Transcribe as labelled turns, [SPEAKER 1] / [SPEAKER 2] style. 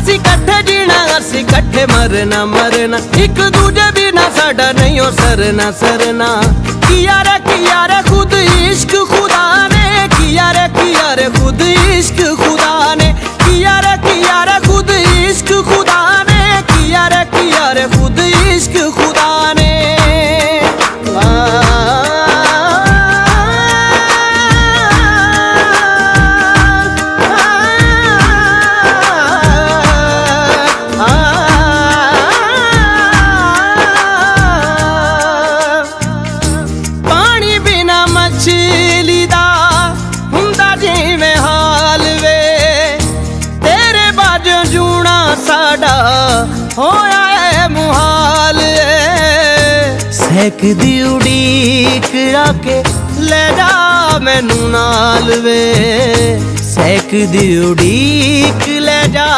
[SPEAKER 1] असी कट्ठे जीना असी कट्ठे मरना मरना, एक दूजे बिना साडा नहीं हो सरना सरना। किया रे खुद इश्क खुदा ने, किया रे खुद इश्क खुदा ने, किया रे खुद इश्क खुदा ने, किया रे खुद इश्क खुदा ने। पानी बिना मछली दा हुंदा जिवें हाल वे, तेरे बाजों जूना साडा होया है मुहाल। सहकदी उड़ीक आके ले जा मैनू नाल वे, सहकदी उड़ीक ले जा।